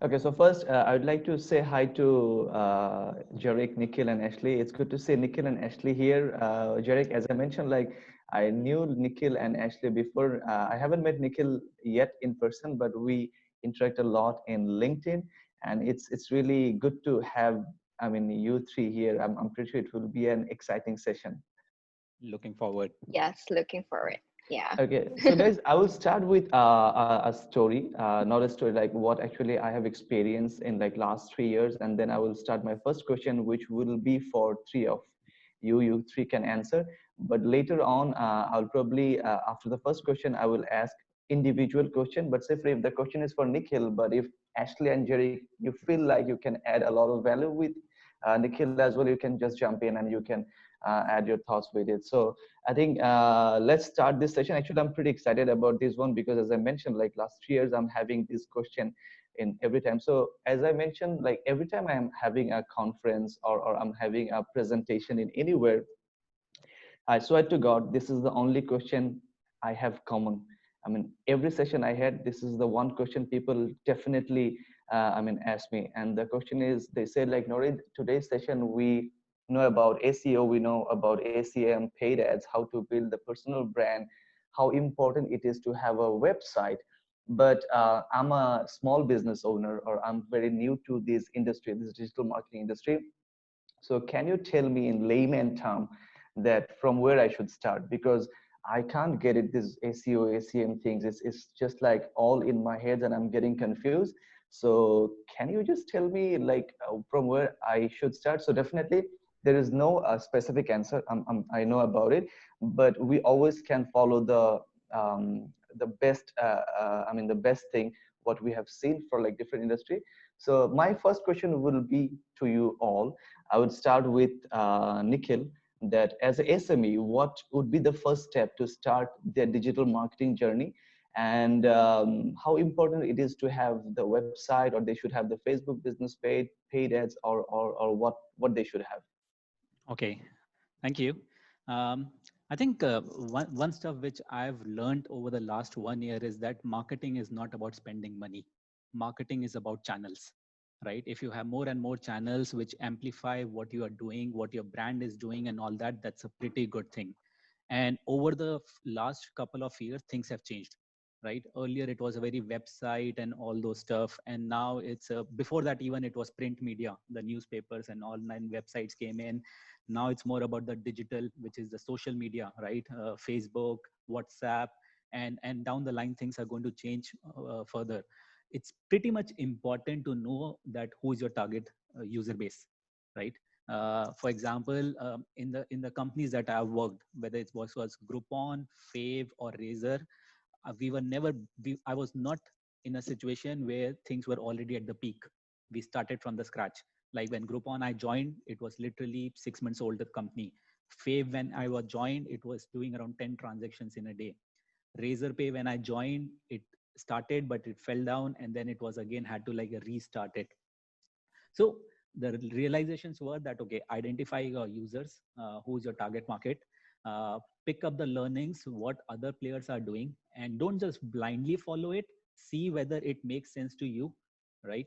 Okay, so first, I would like to say hi to Jerrick, Nikhil, and Ashley. It's good to see Nikhil and Ashley here. Jerrick, as I mentioned, like I knew Nikhil and Ashley before. I haven't met Nikhil yet in person, but we interact a lot in LinkedIn, and it's really good to have. I mean, you three here. I'm pretty sure it will be an exciting session. Looking forward. Yes, looking for it. Yeah. Okay, so guys, I will start with a story, not a story like what actually I have experienced in like last 3 years, and then I will start my first question, which will be for three of you. You three can answer, but later on, I'll probably after the first question, I will ask individual question. But say if the question is for Nikhil, but if Ashley and Jerry, you feel like you can add a lot of value with Nikhil as well, you can just jump in and you can add your thoughts with it. So I think let's start this session. Actually, I'm pretty excited about this one because, as I mentioned, like last 3 years, I'm having this question in every time. So as I mentioned, like every time I'm having a conference or I'm having a presentation in anywhere, I swear to God, this is the only question I have common. I mean, every session I had, this is the one question people definitely, ask me. And the question is, they said like, Nowrid, today's session, we know about SEO, we know about ACM, paid ads, how to build the personal brand, how important it is to have a website. But I'm a small business owner, or I'm very new to this industry, this digital marketing industry. So can you tell me in layman term that from where I should start? Because I can't get it, this SEO, ACM things. It's just like all in my head and I'm getting confused. So can you just tell me like from where I should start? So definitely there is no specific answer. I know about it, but we always can follow the best, the best thing what we have seen for like different industry. So my first question will be to you all. I would start with Nikhil, that as a SME, what would be the first step to start their digital marketing journey? And how important it is to have the website, or they should have the Facebook business paid ads, or what they should have? Okay, thank you. Um, I think one stuff which I've learned over the last 1 year is that marketing is not about spending money. Marketing is about channels, right? If you have more and more channels which amplify what you are doing, what your brand is doing, and all that, that's a pretty good thing. And over the last couple of years, things have changed, right? Earlier it was a very website and all those stuff, and now it's before that even it was print media, the newspapers and online websites came in. Now it's more about the digital, which is the social media, right? Facebook, WhatsApp, and down the line things are going to change further. It's pretty much important to know that who is your target user base, right? For example, in the companies that I've worked, whether it was Groupon, Fave, or Razor, we were never. I was not in a situation where things were already at the peak. We started from the scratch. Like when Groupon I joined, it was literally 6 months old company. Fave when I was joined, it was doing around 10 transactions in a day. Razorpay when I joined, it started but it fell down, and then it was again had to like restart it. So the realizations were that, okay, identify your users, who's your target market, pick up the learnings, what other players are doing, and don't just blindly follow it. See whether it makes sense to you, right?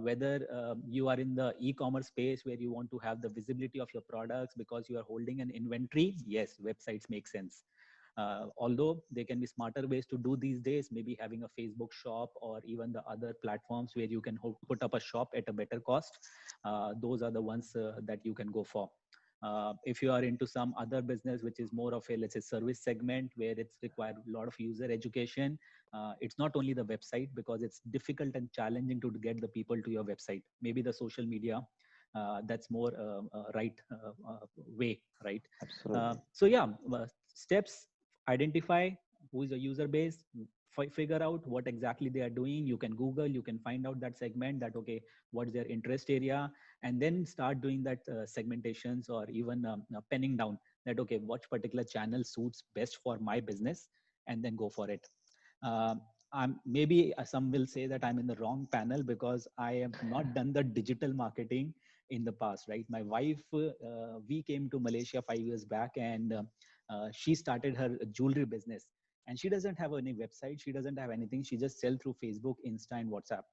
Whether you are in the e-commerce space where you want to have the visibility of your products because you are holding an inventory. Yes, websites make sense. Although there can be smarter ways to do these days, maybe having a Facebook shop or even the other platforms where you can put up a shop at a better cost. Those are the ones that you can go for. If you are into some other business which is more of a, let's say, service segment where it's required a lot of user education, it's not only the website, because it's difficult and challenging to get the people to your website. Maybe the social media, that's more right way, right? Absolutely. So yeah, steps: identify who is your user base, figure out what exactly they are doing. You can Google, you can find out that segment, that okay, what's their interest area, and then start doing that segmentations, or even penning down that okay, what particular channel suits best for my business, and then go for it. I'm maybe some will say that I'm in the wrong panel because I have not done the digital marketing in the past, right? My wife, we came to Malaysia 5 years back, and she started her jewelry business, and she doesn't have any website, she doesn't have anything, she just sell through Facebook, Insta, and WhatsApp.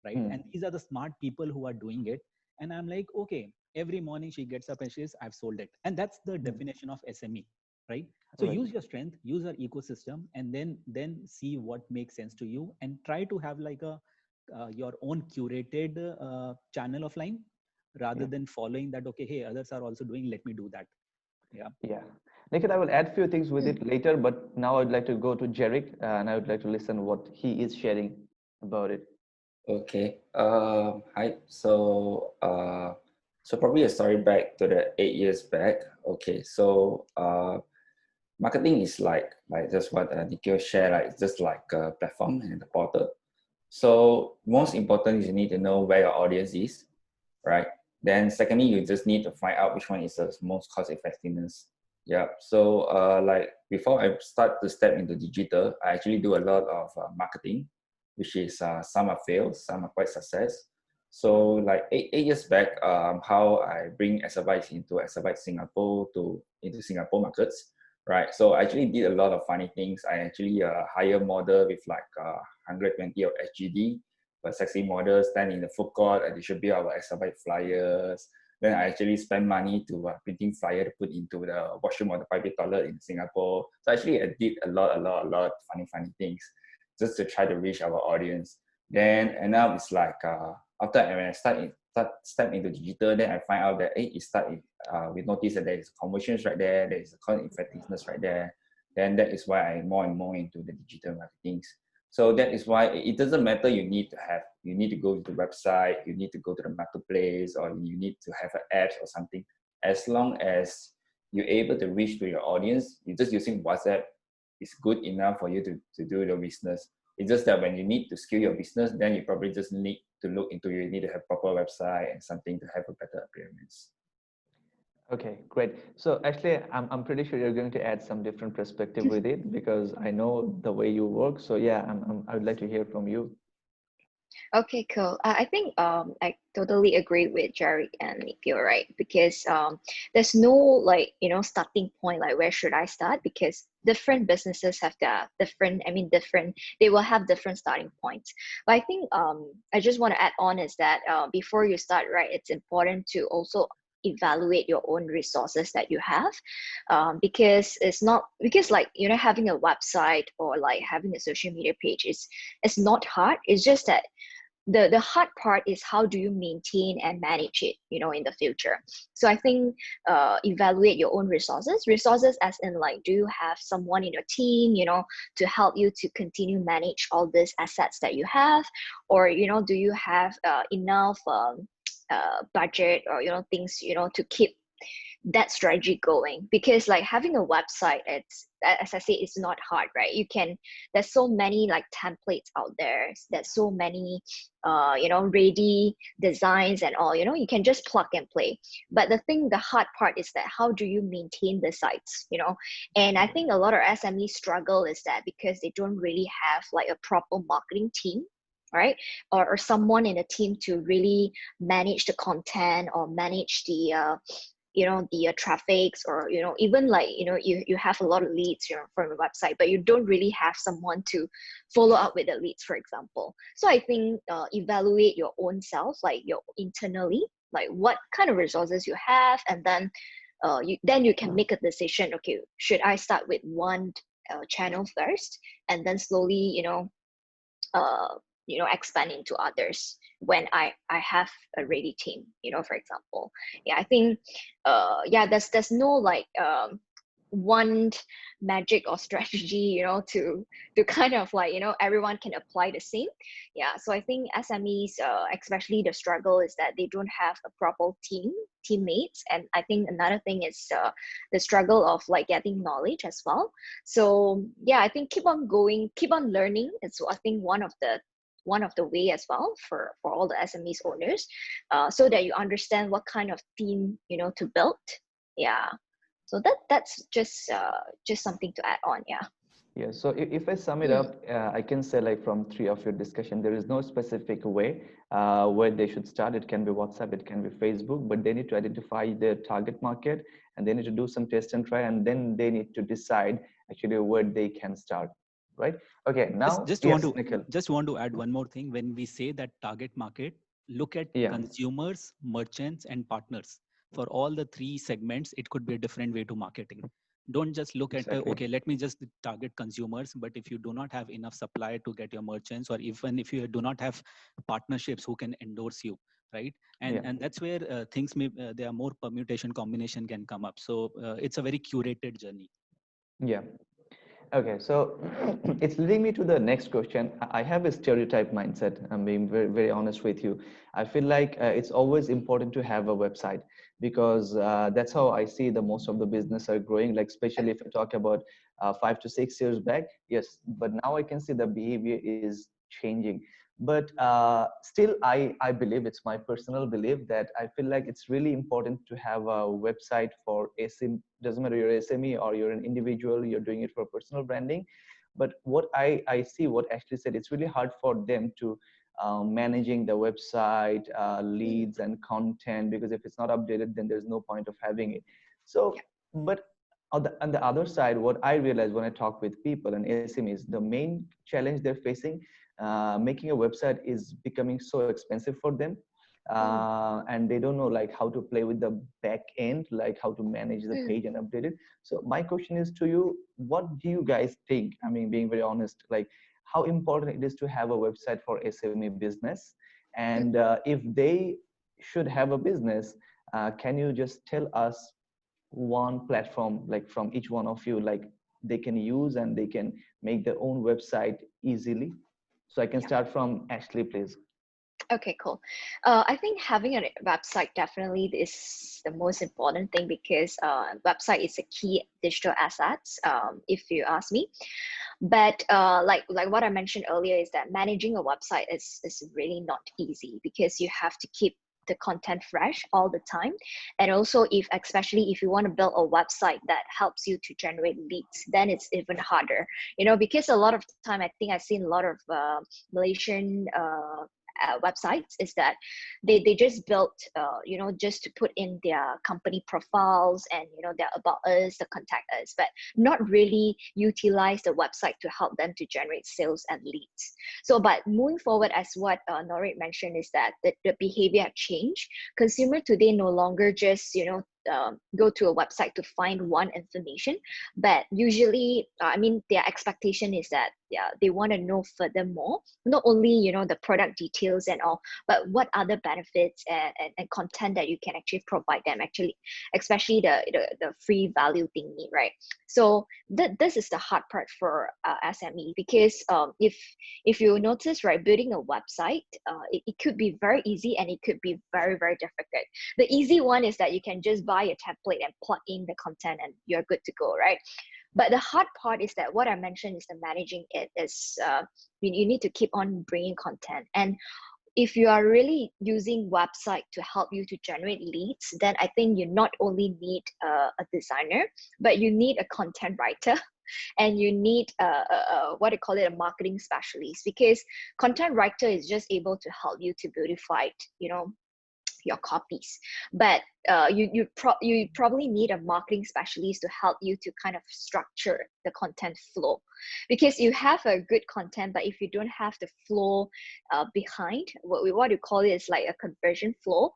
right? And these are the smart people who are doing it. And I'm like, okay, every morning she gets up and she says, I've sold it. And that's the definition of SME, right? So Right. use your strength, use our ecosystem, and then see what makes sense to you, and try to have like a your own curated channel offline, rather Yeah. than following that, okay, hey, others are also doing, let me do that. Yeah. Yeah. Nikhil, I will add few things with Mm. it later, but now I'd like to go to Jerrick, and I would like to listen what he is sharing about it. Okay. Hi. So probably a story back to the 8 years back. Okay. Marketing is like just what Nikhil shared. Like it's just like a platform and a portal. So most important is you need to know where your audience is, right? Then secondly, you just need to find out which one is the most cost effectiveness. Yeah. So like before I start to step into digital, I actually do a lot of marketing, which is some are failed, some are quite success. So like eight years back, how I bring Exabytes Singapore into Singapore markets, right? So I actually did a lot of funny things. I actually hire model with like 120 of SGD, but sexy models stand in the food court and distribute our Exabyte flyers. Then I actually spend money to printing flyer to put into the washroom or the private toilet in Singapore. So actually I did a lot funny things just to try to reach our audience. Then and now it's like after when I step into digital, then I find out that we notice that there is conversions right there is a cost effectiveness right there. Then that is why I more and more into the digital marketing. So that is why it doesn't matter. You need to go to the website, you need to go to the marketplace, or you need to have an app or something. As long as you're able to reach to your audience, you're just using WhatsApp is good enough for you to do the business. It's just that when you need to scale your business, then you probably just need to look into you need to have proper website and something to have a better appearance. Okay, great. So actually, I'm pretty sure you're going to add some different perspective with it because I know the way you work. So yeah, I would like to hear from you. Okay, cool. I think I totally agree with Jerry and Nikhil, right? Because there's no like starting point, like where should I start? Because different businesses have their different, they will have different starting points. But I think I just want to add on is that before you start, right, it's important to also evaluate your own resources that you have, because it's not because like having a website or like having a social media page is it's not hard. It's just that the hard part is how do you maintain and manage it in the future. So I think evaluate your own resources as in like, do you have someone in your team to help you to continue manage all these assets that you have, or do you have enough budget or things to keep that strategy going? Because like having a website, it's, as I say, it's not hard, right? There's so many like templates out there's so many ready designs and all, you can just plug and play. But the hard part is that how do you maintain the sites, and I think a lot of SMEs struggle is that because they don't really have like a proper marketing team, right? Or someone in a team to really manage the content or manage the the traffics, or even like you have a lot of leads from a website, but you don't really have someone to follow up with the leads, for example. So I think evaluate your own self, like your internally, like what kind of resources you have, and then you can make a decision. Okay, should I start with one channel first, and then slowly uh, expand into others when I have a ready team, for example. Yeah, I think there's no like one magic or strategy to kind of like everyone can apply the same. Yeah, so I think SMEs, especially the struggle is that they don't have a proper teammates, and I think another thing is the struggle of like getting knowledge as well. So yeah, I think keep on going, keep on learning. It's, I think, one of the way as well for all the SMEs owners, so that you understand what kind of team to build. Yeah, so that's just something to add on. Yeah. Yeah, so if I sum it up, I can say like from three of your discussion, there is no specific way where they should start. It can be WhatsApp, it can be Facebook, but they need to identify their target market and they need to do some test and try, and then they need to decide actually where they can start. right? Okay, now Just yes, Nikhil. want to add one more thing. When we say that target market, look at Yeah, consumers, merchants, and partners. For all the three segments, it could be a different way to marketing. Don't just look at exactly. okay, let me just target consumers. But if you do not have enough supply to get your merchants, or even if you do not have partnerships who can endorse you, right? Yeah, And that's where things may there are more permutation combination can come up. So it's a very curated journey. yeah. Okay, so it's leading me to the next question. I have a stereotype mindset. I'm being very, very honest with you. I feel like it's always important to have a website because that's how I see the most of the business are growing. Like especially if I talk about 5 to 6 years back, yes, but now I can see the behavior is changing. But still, I believe it's my personal belief that I feel like it's really important to have a website for SME. Doesn't matter you're SME or you're an individual, you're doing it for personal branding. But what I see, what Ashley said, it's really hard for them to managing the website, leads and content, because if it's not updated, then there's no point of having it. So, but on the other side, what I realize when I talk with people and SMEs, the main challenge they're facing, making a website is becoming so expensive for them, and they don't know like how to play with the back end, like how to manage the page and update it. So my question is to you, what do you guys think? I mean, being very honest, like how important it is to have a website for SME business, and if they should have a business, can you just tell us one platform, like from each one of you, like they can use and they can make their own website easily? So I can start from Ashley, please. Okay, cool. I think having a website definitely is the most important thing because website is a key digital assets, if you ask me. But like what I mentioned earlier is that managing a website is really not easy because you have to keep the content fresh all the time. And also especially if you want to build a website that helps you to generate leads, then it's even harder, because a lot of time I think I've seen a lot of Malaysian websites is that they just built just to put in their company profiles and their about us, the contact us, but not really utilize the website to help them to generate sales and leads. So but moving forward, as what Nowrid mentioned, is that the behavior have changed. Consumer today no longer just go to a website to find one information, but usually their expectation is that they want to know furthermore, not only the product details and all, but what other benefits and content that you can actually provide them, actually, especially the free value thingy, right? So this is the hard part for SME, because if you notice, right, building a website, it could be very easy and it could be very, very difficult. The easy one is that you can just buy a template and plug in the content and you're good to go, right? But the hard part is that what I mentioned is the managing it is you need to keep on bringing content. And if you are really using website to help you to generate leads, then I think you not only need a designer, but you need a content writer and you need what I call it, a marketing specialist, because content writer is just able to help you to beautify your copies, but you probably need a marketing specialist to help you to kind of structure the content flow, because you have a good content, but if you don't have the flow behind, what you call it is like a conversion flow,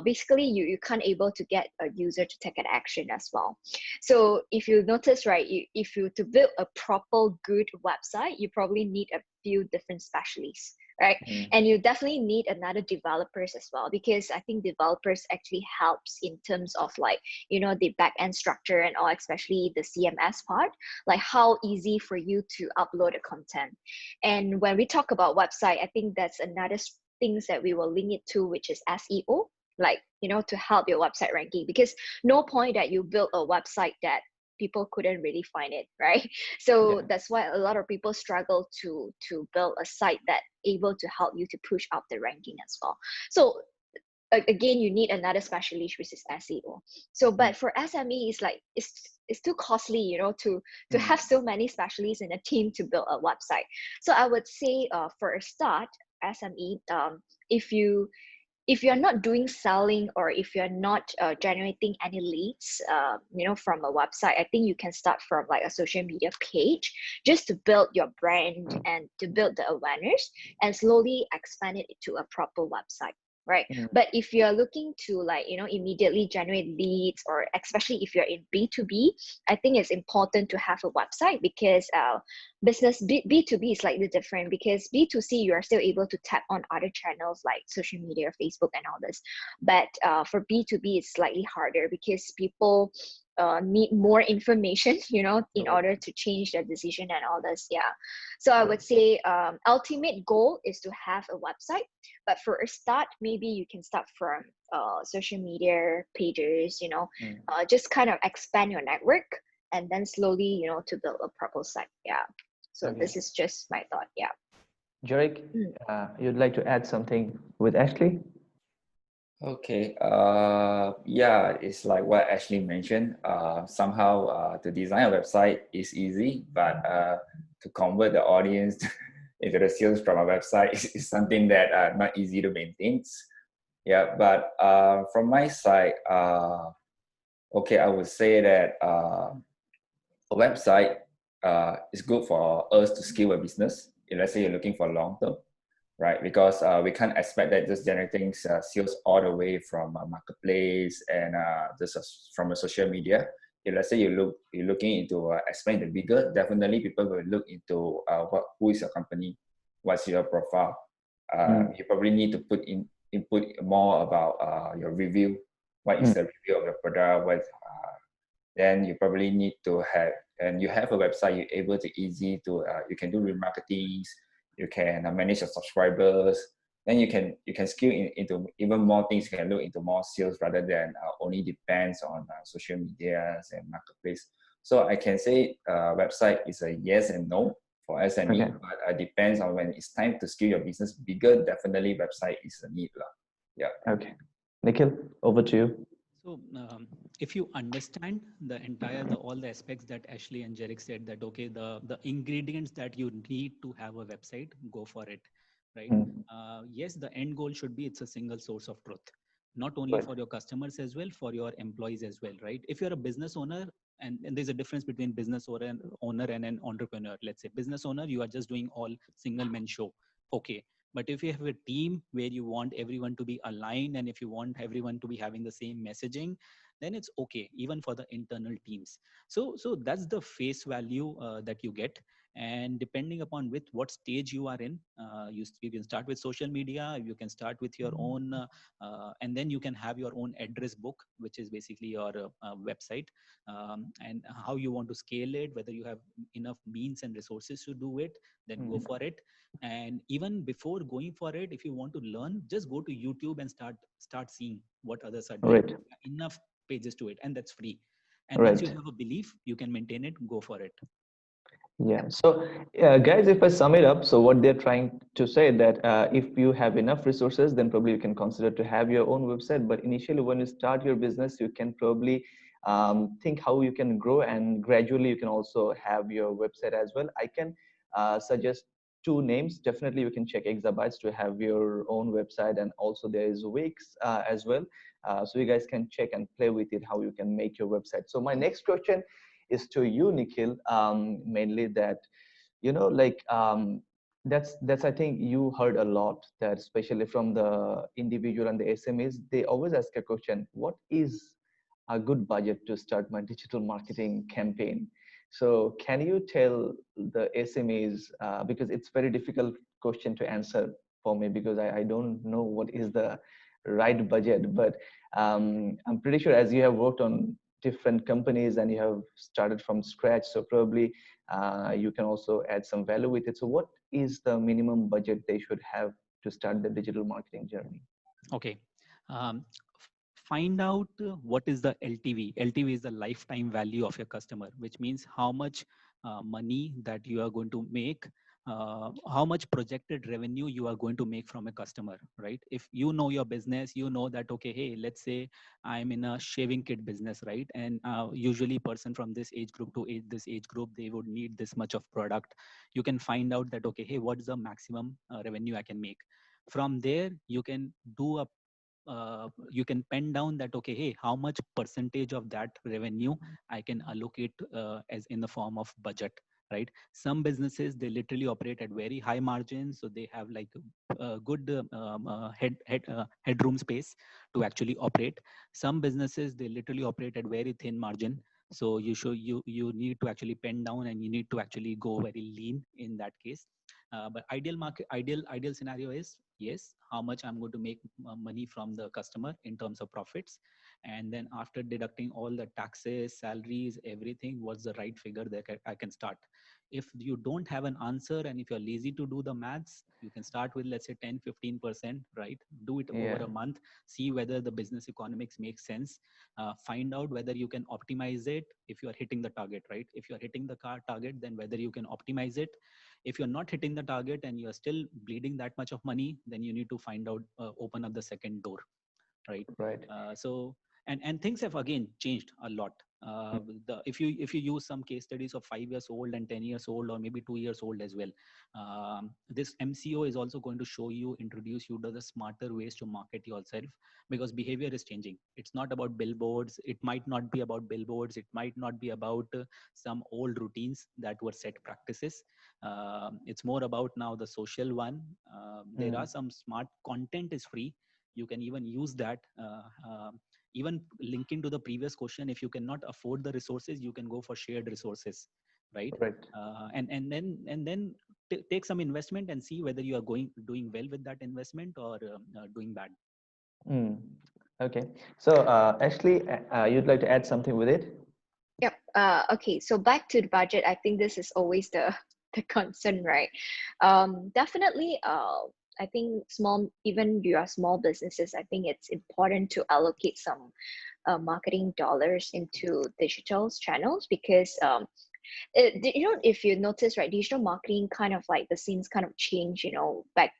basically you can't able to get a user to take an action as well. So if you notice, right, if you to build a proper good website, you probably need a few different specialists, right? And you definitely need another developers as well, because I think developers actually helps in terms of like the back end structure and all, especially the CMS part, like how easy for you to upload the content. And when we talk about website, I think that's another things that we will link it to, which is SEO, like to help your website ranking, because no point that you build a website that people couldn't really find it, right? So that's why a lot of people struggle to build a site that able to help you to push up the ranking as well. So again, you need another specialist, which is SEO. So but for SME, it's like it's too costly, to have so many specialists in a team to build a website. So I would say for a start, SME, if you if you're not doing selling, or if you're not generating any leads, from a website, I think you can start from like a social media page, just to build your brand and to build the awareness, and slowly expand it to a proper website, right? But if you're looking to like, immediately generate leads, or especially if you're in B2B, I think it's important to have a website, because B2B is slightly different, because B2C, you are still able to tap on other channels like social media, Facebook and all this. But for B2B, it's slightly harder, because people need more information, in order to change their decision and all this. Yeah. So I would say ultimate goal is to have a website. But for a start, maybe you can start from social media pages, just kind of expand your network, and then slowly, to build a proper site. Yeah. So this is just my thought. Yeah. Jerrick, you'd like to add something with Ashley? Okay. Yeah, it's like what Ashley mentioned. Somehow, to design a website is easy, but to convert the audience into the sales from a website is something that not easy to maintain. Yeah, but from my side, okay, I would say that a website is good for us to scale a business. If let's say you're looking for long term, right? Because we can't expect that just generating sales all the way from a marketplace and just from a social media. If let's say you're looking into expand the bigger, definitely people will look into who is your company, what's your profile. You probably need to input more about your review. What is the review of your product? Then you probably need to have, and you have a website, you're able to you can do remarketing, you can manage your subscribers, then you can scale into even more things. You can look into more sales rather than only depends on social medias and marketplace. So I can say website is a yes and no for SME, but it depends on when it's time to scale your business bigger. Definitely website is a need. Yeah. Okay. Nikhil, over to you. So if you understand all the aspects that Ashley and Jerrick said, that okay, the ingredients that you need to have a website, go for it, right? Yes, the end goal should be it's a single source of truth, not only for your customers as well, for your employees as well, right? If you're a business owner, and there's a difference between business owner and an entrepreneur. Let's say business owner, you are just doing all single man show, okay. But if you have a team where you want everyone to be aligned, and if you want everyone to be having the same messaging, then it's okay, even for the internal teams. So that's the face value that you get. And depending upon with what stage you are in, you can start with social media, you can start with your own, and then you can have your own address book, which is basically your website, and how you want to scale it, whether you have enough means and resources to do it, then go for it. And even before going for it, if you want to learn, just go to YouTube and start seeing what others are doing. Enough pages to it, and that's free. And once you have a belief, you can maintain it, go for it. Yeah. So guys, if I sum it up, so what they're trying to say that if you have enough resources, then probably you can consider to have your own website. But initially, when you start your business, you can probably think how you can grow, and gradually you can also have your website as well. I can suggest two names. Definitely you can check Exabytes to have your own website, and also there is Wix as well. So you guys can check and play with it, how you can make your website. So my next question is to you, Nikhil, mainly that, that's I think you heard a lot, that especially from the individual and the SMEs, they always ask a question: what is a good budget to start my digital marketing campaign? So can you tell the SMEs, because it's very difficult question to answer for me, because I don't know what is the right budget, but I'm pretty sure as you have worked on different companies and you have started from scratch, so probably you can also add some value with it. So what is the minimum budget they should have to start the digital marketing journey? Okay. Find out what is the LTV. LTV is the lifetime value of your customer, which means how much money that you are going to make, how much projected revenue you are going to make from a customer, right? If you know your business, you know that, okay, hey, let's say I'm in a shaving kit business, right? And usually person from this age group to this age group, they would need this much of product. You can find out that, okay, hey, what is the maximum revenue I can make? From there, you can do a you can pen down that, okay, hey, how much percentage of that revenue I can allocate as in the form of budget, right? Some businesses, they literally operate at very high margins, so they have like good headroom space to actually operate. Some businesses, they literally operate at very thin margin, so you need to actually pen down, and you need to actually go very lean in that case. But ideal scenario is, yes, how much I'm going to make money from the customer in terms of profits, and then after deducting all the taxes, salaries, everything, what's the right figure that I can start. If you don't have an answer, and if you're lazy to do the maths, you can start with, let's say, 10-15%, right? Do it over Yeah. a month, see whether the business economics makes sense, find out whether you can optimize it if you are hitting the target, right? If you're hitting the target, then whether you can optimize it. If you're not hitting the target and you're still bleeding that much of money, then you need to find out, open up the second door, right? Right. So and things have again changed a lot. If you use some case studies of 5 years old and 10 years old, or maybe 2 years old as well, this MCO is also going to show you, introduce you to the smarter ways to market yourself, because behavior is changing. It's not about billboards. It might not be about billboards. It might not be about some old routines that were set practices. It's more about now the social one. There are some smart content is free. You can even use that. Even linking to the previous question, if you cannot afford the resources, you can go for shared resources, right? Right. And then take some investment and see whether you are doing well with that investment, or doing bad. Okay. So Ashley, you'd like to add something with it? Yep. Okay. So back to the budget. I think this is always the concern, right? Definitely. I think even you are small businesses, I think it's important to allocate some marketing dollars into digital channels, because if you notice, right, digital marketing kind of like the scenes kind of change, back,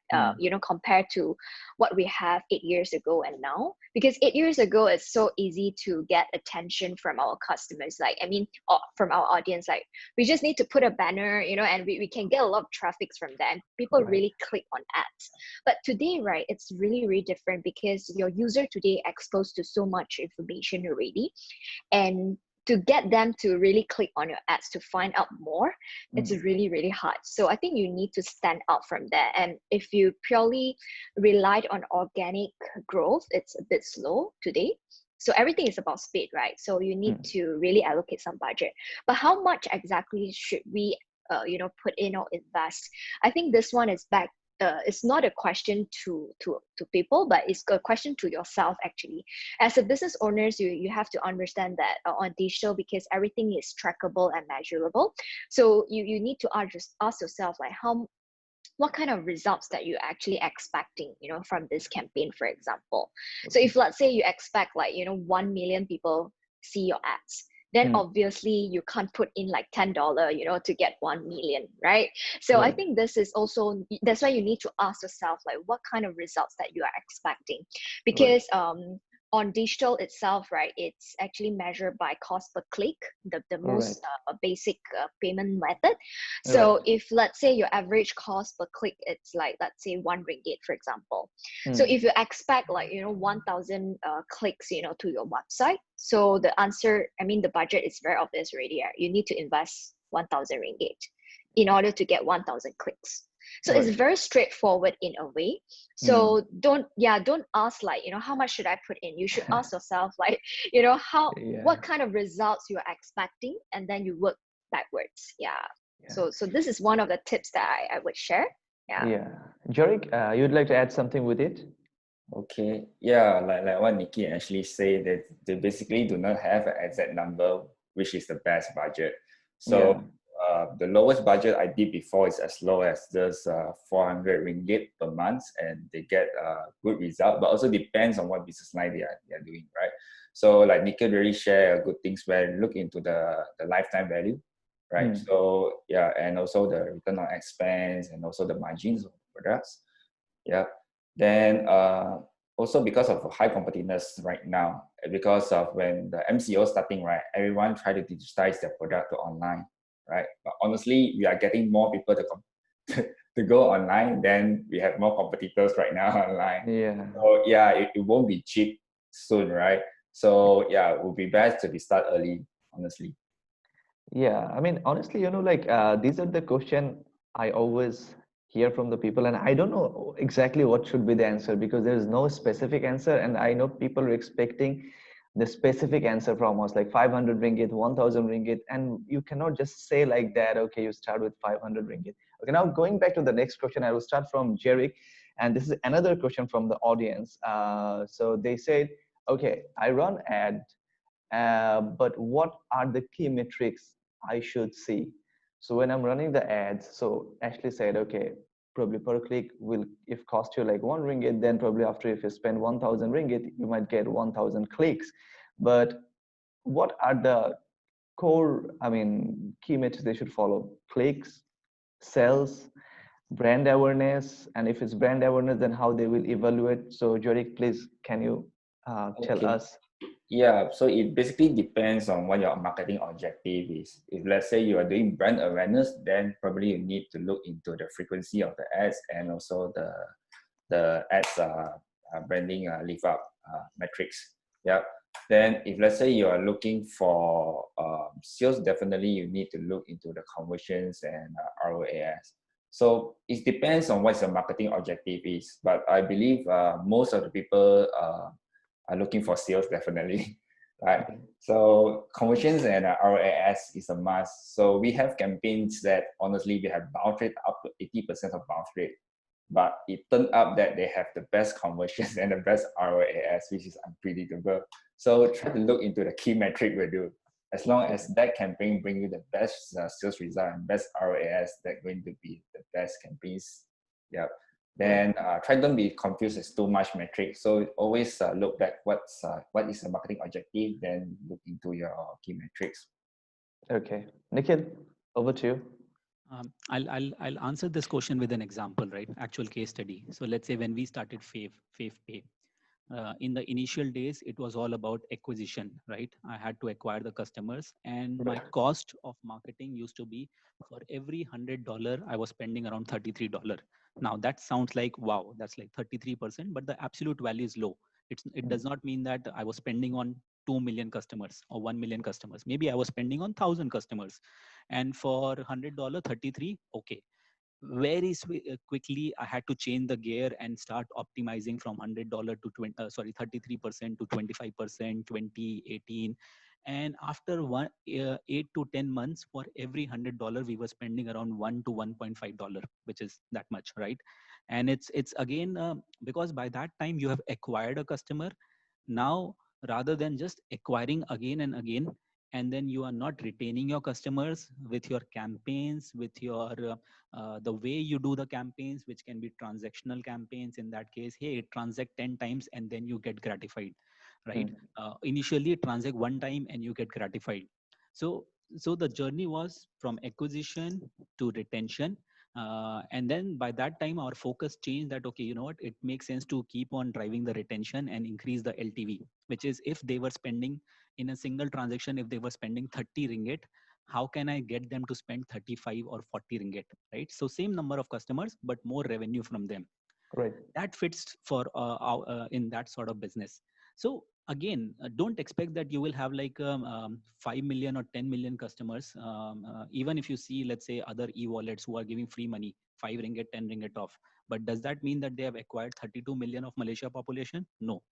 compared to what we have 8 years ago and now. Because 8 years ago, it's so easy to get attention from our customers, like, I mean, from our audience. Like, we just need to put a banner, and we can get a lot of traffic from them. People really click on ads. But today, right, it's really, really different, because your user today exposed to so much information already, and to get them to really click on your ads to find out more, it's really, really hard. So I think you need to stand out from there. And if you purely relied on organic growth, it's a bit slow today. So everything is about speed, right? So you need to really allocate some budget. But how much exactly should we, put in or invest? I think this one is back. It's not a question to people, but it's a question to yourself, actually. As a business owners, you have to understand that on digital, because everything is trackable and measurable. So you need to ask yourself, like, what kind of results that you're actually expecting, from this campaign, for example. So if, let's say, you expect, like, 1 million people see your ads, then obviously you can't put in like $10, to get 1 million, right? So I think this is also, that's why you need to ask yourself, like, what kind of results that you are expecting. Because on digital itself, right, it's actually measured by cost per click, the most basic payment method. So if, let's say, your average cost per click, it's like, let's say, 1 ringgit, for example. So if you expect, like, 1,000 clicks, to your website, so the answer, I mean, the budget is very obvious already. Right? You need to invest 1,000 ringgit in order to get 1,000 clicks. So it's very straightforward in a way. So don't ask, like, how much should I put in? You should ask yourself, like, what kind of results you're expecting, and then you work backwards. So this is one of the tips that I would share. Jerrick, you'd like to add something with it? Okay, yeah, like what Nikhil actually said, that they basically do not have an exact number which is the best budget. So the lowest budget I did before is as low as just 400 ringgit per month, and they get a good result. But also depends on what business line they are doing, right? So like Nikhil really share good things where you look into the lifetime value, right? So yeah, and also the return on expense, and also the margins of products. Yeah. Then also because of high competitiveness right now, because of when the MCO starting, right, everyone try to digitize their product to online, right? But honestly, we are getting more people to to go online, then we have more competitors right now online. Yeah. So yeah, it won't be cheap soon, right? So yeah, it would be best to be start early, honestly. Yeah, I mean, honestly, like these are the question I always hear from the people, and I don't know exactly what should be the answer because there is no specific answer, and I know people are expecting the specific answer from us, like 500 ringgit, 1,000 ringgit, and you cannot just say like that. Okay, you start with 500 ringgit. Okay, now going back to the next question, I will start from Jerrick, and this is another question from the audience. So they said, okay, I run ad but what are the key metrics I should see? So when I'm running the ads, so Ashley said, okay, probably per click will if cost you like 1 ringgit, then probably after if you spend 1,000 ringgit, you might get 1,000 clicks. But what are the core, I mean, key metrics they should follow? Clicks, sales, brand awareness, and if it's brand awareness, then how they will evaluate. So Jorik, please, can you tell Okay. us? Yeah, so it basically depends on what your marketing objective is. If let's say you are doing brand awareness, then probably you need to look into the frequency of the ads and also the ads branding lift up metrics. Yeah. Then if let's say you are looking for sales, definitely you need to look into the conversions and ROAS. So it depends on what your marketing objective is. But I believe most of the people are looking for sales definitely, right? Okay. So conversions and ROAS is a must. So we have campaigns that honestly we have bounce rate up to 80% of bounce rate, but it turned out that they have the best conversions and the best ROAS, which is unpredictable. So try to look into the key metric we do. As long as that campaign bring you the best sales result and best ROAS, that's going to be the best campaigns. Yeah. Then try don't be confused with too much metrics. So always look back what is the marketing objective, then look into your key metrics. Okay, Nikhil, over to you. I'll answer this question with an example, right? Actual case study. So let's say when we started Fave Pay, in the initial days, it was all about acquisition, right? I had to acquire the customers, and my cost of marketing used to be for every $100 I was spending around $33. Now that sounds like wow, that's like 33%, but the absolute value is low. It does not mean that I was spending on 2 million customers or 1 million customers. Maybe I was spending on 1,000 customers, and for $100, 33, okay. Very quickly I had to change the gear and start optimizing from $100 to 33% to 25%, 20, 18. And after 8 to 10 months, for every $100 we were spending around $1 to $1.5, which is that much, right? And it's again because by that time you have acquired a customer. Now, rather than just acquiring again and again, and then you are not retaining your customers with your campaigns, with your the way you do the campaigns, which can be transactional campaigns. In that case, hey, transact 10 times and then you get gratified, right? Initially transact one time and you get gratified. So the journey was from acquisition to retention, and then by that time our focus changed, that okay, you know what, it makes sense to keep on driving the retention and increase the LTV, which is if they were spending in a single transaction, if they were spending 30 ringgit, how can I get them to spend 35 or 40 ringgit, right? So same number of customers but more revenue from them. Right. That fits for in that sort of business. So again, don't expect that you will have like 5 million or 10 million customers. Even if you see, let's say, other e-wallets who are giving free money, 5 ringgit, 10 ringgit off, but does that mean that they have acquired 32 million of Malaysia population? No.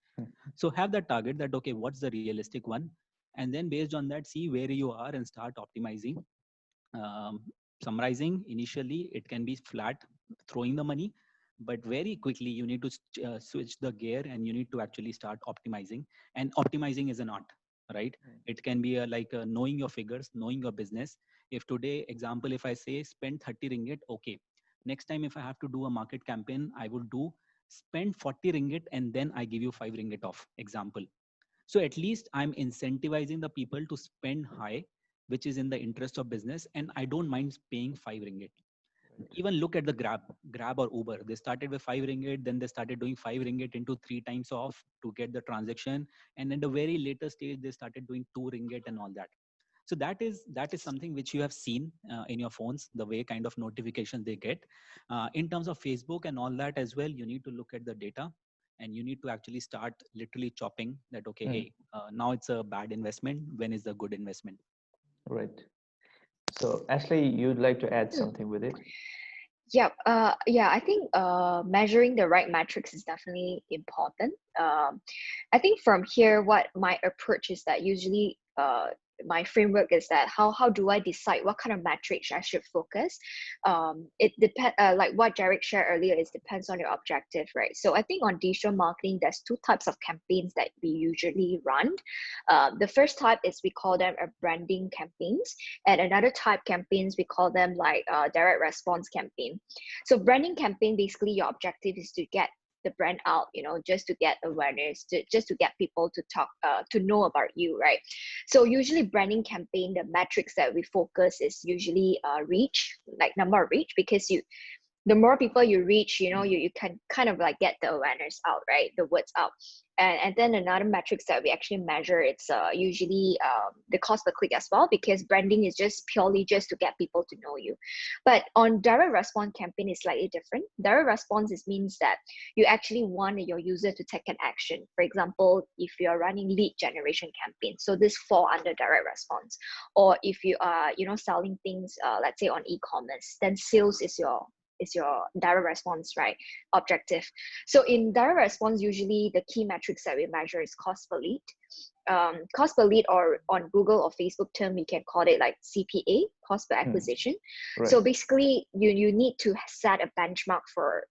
So have that target, that okay, what's the realistic one, and then based on that, see where you are and start optimizing. um, Summarizing, initially it can be flat, throwing the money, but very quickly you need to switch the gear and you need to actually start optimizing. And optimizing is an art, right? It can be like knowing your figures, knowing your business. If today, example, if I say spend 30 ringgit, okay, next time if I have to do a market campaign, I would do spend 40 ringgit and then I give you 5 ringgit off, example. So at least I'm incentivizing the people to spend high, which is in the interest of business, and I don't mind paying 5 ringgit. Even look at the Grab or Uber. They started with 5 ringgit, then they started doing 5 ringgit into 3 times off to get the transaction, and in the very later stage they started doing 2 ringgit and all that. So that is something which you have seen in your phones, the way kind of notifications they get. In terms of Facebook and all that as well, you need to look at the data, and you need to actually start literally chopping that. Okay, hey, now it's a bad investment. When is the good investment? Right. So Ashley, you'd like to add something with it? Yeah, yeah, I think measuring the right metrics is definitely important. I think from here, what my approach is that usually my framework is that how do I decide what kind of metrics I should focus? It depends, like what Jerrick shared earlier, it depends on your objective, right? So I think on digital marketing, there's two types of campaigns that we usually run. The first type is we call them a branding campaigns, and another type campaigns we call them like direct response campaign. So branding campaign, basically your objective is to get the brand out, just to get awareness, just to get people to talk, to know about you, right? So usually branding campaign, the metrics that we focus is usually reach, like number of reach, because the more people you reach, you can kind of like get the awareness out, right? The words out. And then another metrics that we actually measure, it's usually the cost per click as well, because branding is just purely just to get people to know you. But on direct response campaign is slightly different. Direct response means that you actually want your user to take an action. For example, if you are running lead generation campaign, so this fall under direct response. Or if you are, selling things, let's say on e-commerce, then sales is your direct response, right, objective. So in direct response, usually the key metrics that we measure is cost per lead. Cost per lead, or on Google or Facebook term, we can call it like CPA, cost per acquisition. Right. So basically you need to set a benchmark for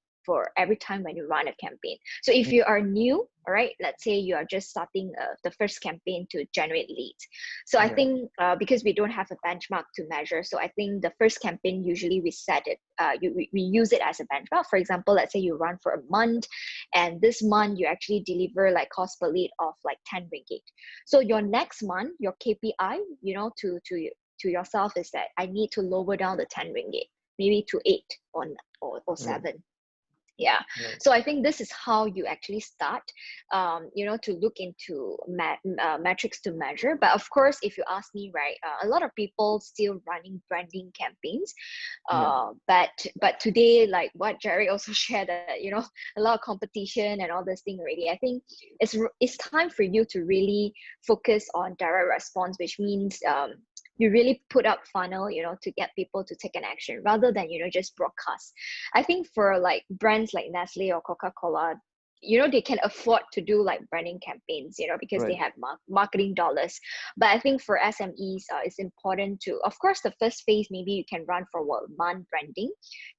every time when you run a campaign. So if you are new, all right, let's say you are just starting the first campaign to generate leads. So I think because we don't have a benchmark to measure, so I think the first campaign, usually we set it, we use it as a benchmark. For example, let's say you run for a month, and this month you actually deliver like cost per lead of like 10 ringgit. So your next month, your KPI, to yourself is that I need to lower down the 10 ringgit, maybe to 8 or 7. Yeah. Right. So I think this is how you actually start, to look into metrics to measure. But of course, if you ask me, right, a lot of people still running branding campaigns. But today, like what Jerry also shared, that, a lot of competition and all this thing already. I think it's time for you to really focus on direct response, which means you really put up funnel, to get people to take an action rather than, just broadcast. I think for like brands like Nestle or Coca-Cola, they can afford to do like branding campaigns, because they have marketing dollars. But I think for SMEs, it's important to, of course, the first phase, maybe you can run for 1 month branding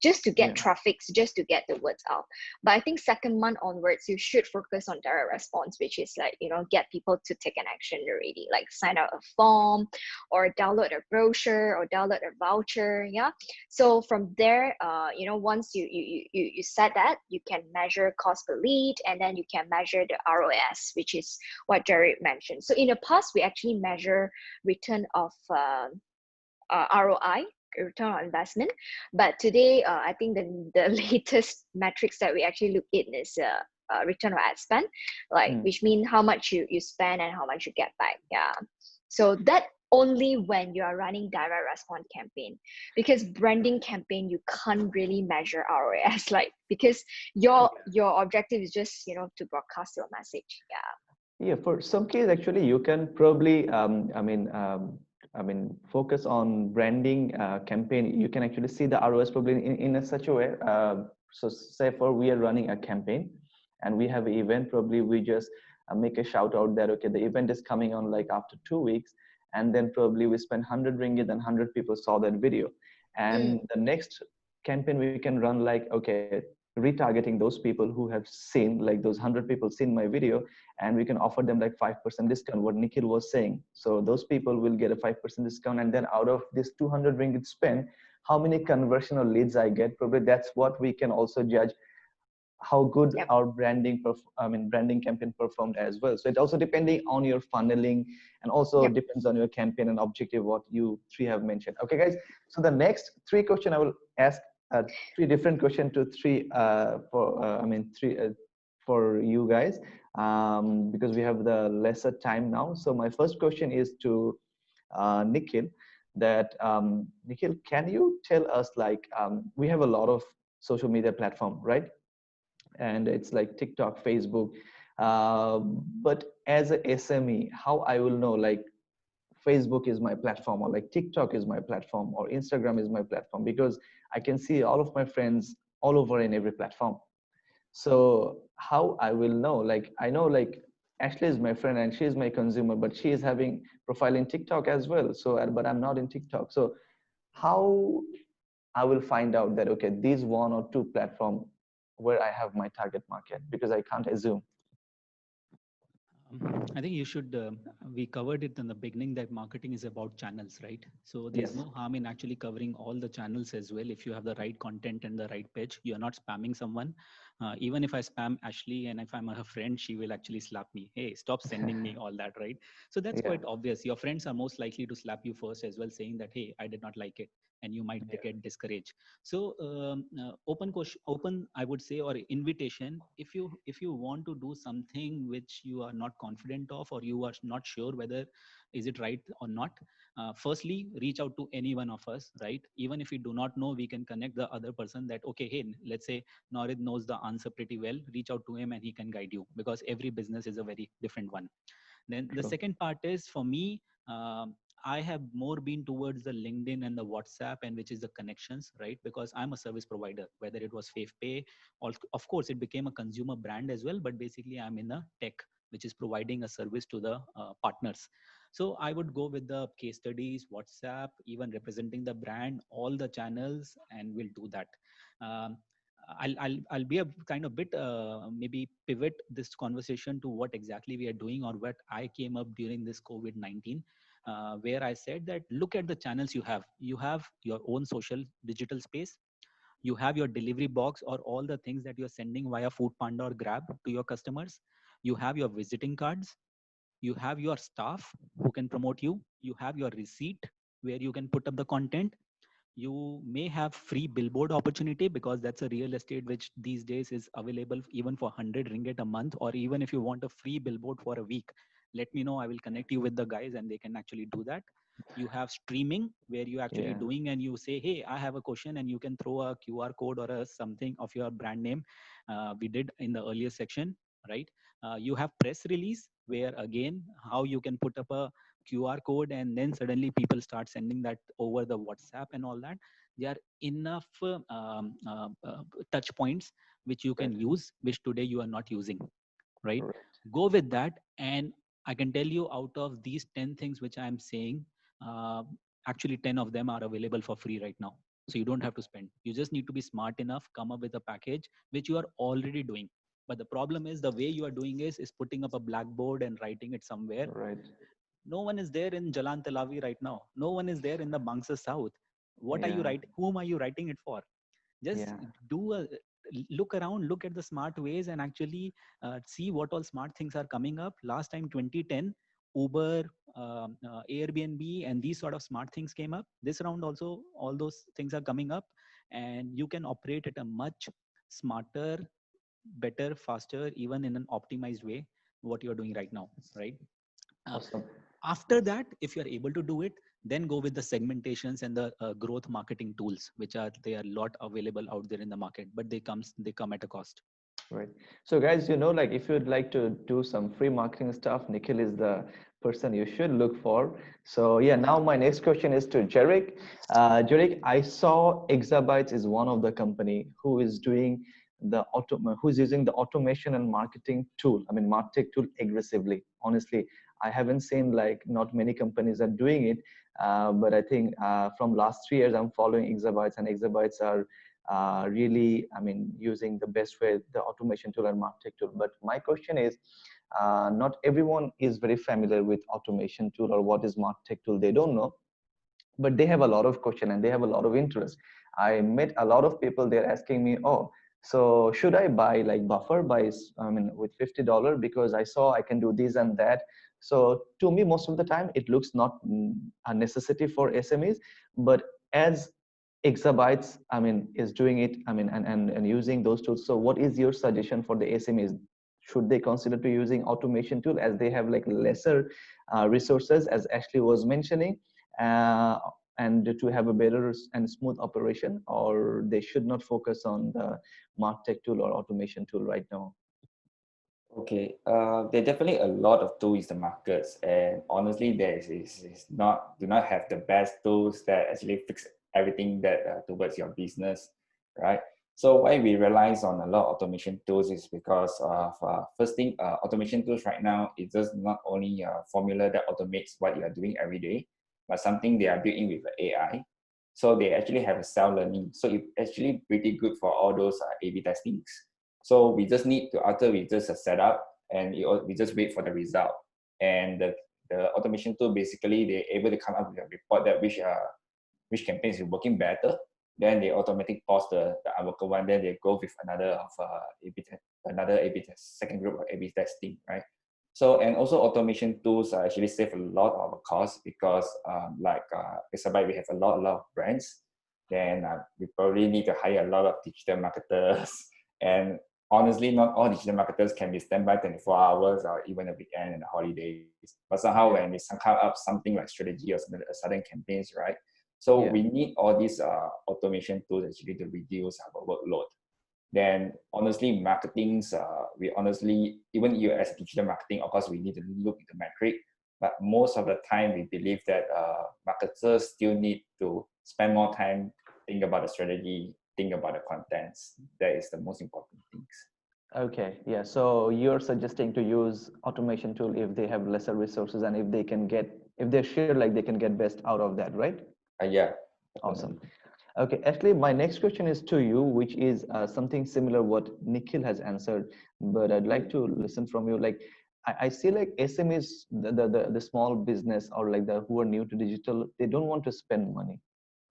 just to get traffic, just to get the words out. But I think second month onwards, you should focus on direct response, which is like, get people to take an action already, like sign out a form or download a brochure or download a voucher. Yeah. So from there, once you set that, you can measure cost per lead, and then you can measure the ROS, which is what Jerrick mentioned. So in the past, we actually measure return of ROI, return on investment. But today, I think the latest metrics that we actually look at is return on ad spend, which means how much you spend and how much you get back. Yeah. So that only when you are running direct response campaign, because branding campaign, you can't really measure ROAS, because your objective is just, to broadcast your message. Yeah, for some case, actually, you can probably, focus on branding campaign. You can actually see the ROS probably in such a way. So say we are running a campaign and we have an event, probably we just make a shout out that, okay, the event is coming on like after 2 weeks. And then probably we spend 100 ringgit and 100 people saw that video. And the next campaign we can run like, okay, retargeting those people who have seen, like those 100 people seen my video, and we can offer them like 5% discount, what Nikhil was saying. So those people will get a 5% discount. And then out of this 200 ringgit spend, how many conversion or leads I get, probably that's what we can also judge how good our branding campaign performed as well. So it also depending on your funneling, and also depends on your campaign and objective, what you three have mentioned. Okay, guys. So the next 3 question I will ask 3 different questions to for you guys, because we have the lesser time now. So my first question is to Nikhil, that Nikhil, can you tell us, like, we have a lot of social media platform, right? And it's like TikTok, Facebook. But as a SME, how I will know, like, Facebook is my platform, or like TikTok is my platform, or Instagram is my platform? Because I can see all of my friends all over in every platform. So how I will know? Like, I know, like, Ashley is my friend and she is my consumer, but she is having profile in TikTok as well. So, but I'm not in TikTok. So how I will find out that, okay, these one or two platform where I have my target market, because I can't assume. I think you should. We covered it in the beginning that marketing is about channels, right? So there's Yes. no harm in actually covering all the channels as well. If you have the right content and the right pitch, you're not spamming someone. Even if I spam Ashley and if I'm her friend, she will actually slap me. Hey, stop sending me all that, right? So that's Yeah. quite obvious. Your friends are most likely to slap you first as well, saying that, hey, I did not like it, and you might Yeah. get discouraged. So open question, open, I would say, or invitation. If you want to do something which you are not confident of, or you are not sure whether is it right or not, firstly reach out to any one of us, right? Even if we do not know, we can connect the other person that, okay, hey, let's say Nowrid knows the answer pretty well. Reach out to him and he can guide you, because every business is a very different one. Then the True. second part is for me, I have more been towards the LinkedIn and the WhatsApp, and which is the connections, right? Because I'm a service provider, whether it was FavePay, or of course it became a consumer brand as well, but basically I'm in a tech, which is providing a service to the partners. So I would go with the case studies, WhatsApp, even representing the brand, all the channels, and we'll do that. Um, I'll be a kind of bit maybe pivot this conversation to what exactly we are doing, or what I came up during this COVID-19, where I said that look at the channels you have. You have your own social digital space. You have your delivery box, or all the things that you're sending via Food Panda or Grab to your customers. You have your visiting cards. You have your staff who can promote you. You have your receipt where you can put up the content. You may have free billboard opportunity, because that's a real estate which these days is available even for 100 ringgit a month, or even if you want a free billboard for a week, let me know. I will connect you with the guys and they can actually do that. You have streaming where you actually Yeah. doing, and you say, hey, I have a question, and you can throw a QR code or a something of your brand name. We did in the earlier section, right? You have press release, where again, how you can put up a QR code, and then suddenly people start sending that over the WhatsApp and all that. There are enough touch points which you can Right. use, which today you are not using, right? Correct. Go with that. And I can tell you, out of these 10 things which I'm saying, uh, actually 10 of them are available for free right now. So you don't have to spend. You just need to be smart enough, come up with a package which you are already doing. But the problem is the way you are doing is putting up a blackboard and writing it somewhere. Right. No one is there in Jalan Telavi right now. No one is there in the Bangsa South. What are you Yeah. writing? Whom are you writing it for? Just Yeah. do a look around, look at the smart ways, and actually see what all smart things are coming up. Last time, 2010, Uber, Airbnb, and these sort of smart things came up. This round also, all those things are coming up, and you can operate at a much smarter, better, faster, even in an optimized way. What you're doing right now, right? Uh, Awesome. After that, if you're able to do it, then go with the segmentations and the growth marketing tools, which are they are a lot available out there in the market, but they come at a cost. Right. So guys, like, if you'd like to do some free marketing stuff, Nikhil is the person you should look for. So yeah, now my next question is to Jerrick. Jerrick, I saw Exabytes is one of the company who is doing who's using the automation and marketing tool. I mean, martech tool aggressively. Honestly, I haven't seen, like, not many companies are doing it. But I think from last 3 years, I'm following Exabytes, and Exabytes are really, I mean, using the best way the automation tool and martech tool. But my question is, not everyone is very familiar with automation tool or what is martech tool. They don't know, but they have a lot of question and they have a lot of interest. I met a lot of people. They're asking me, oh, so should I buy like buffer by, I mean, with $50, because I saw I can do this and that. So to me, most of the time it looks not a necessity for SMEs, but as Exabytes, I mean, is doing it, I mean, and using those tools. So what is your suggestion for the SMEs? should they consider to using automation tool as they have like lesser resources, as Ashley was mentioning, and to have a better and smooth operation, or they should not focus on the MarTech tool or automation tool right now? Okay, there are definitely a lot of tools in the markets, and honestly, there is not do not have the best tools that actually fix everything that towards your business, right? So why we relies on a lot of automation tools is because of first thing, automation tools right now is just not only a formula that automates what you are doing every day, but something they are built in with AI. So they actually have a self-learning. So it's actually pretty good for all those A/B testings. So we just need to, after we just set up and we just wait for the result. And the automation tool, basically, they're able to come up with a report that which campaigns is working better. Then they automatically pause the unworkable one. Then they go with another A/B test, second group of A/B testing, right? So, and also automation tools actually save a lot of cost because like Exabyte, we have a lot of brands. Then we probably need to hire a lot of digital marketers. And honestly, not all digital marketers can be standby 24 hours or even a weekend and holidays. But somehow when we come up something like strategy or something, sudden campaigns, right? So we need all these automation tools actually to reduce our workload. Then honestly, we honestly, even you as digital marketing, of course, we need to look at the metric. But most of the time, we believe that marketers still need to spend more time, think about the strategy, think about the contents. That is the most important things. Okay, yeah. So you're suggesting to use automation tool if they have lesser resources and if they can get, if they're sure like they can get best out of that, right? Yeah. Awesome. Okay, actually, my next question is to you, which is something similar what Nikhil has answered, but I'd like to listen from you. Like, I see like SMEs, the small business or like the who are new to digital, they don't want to spend money.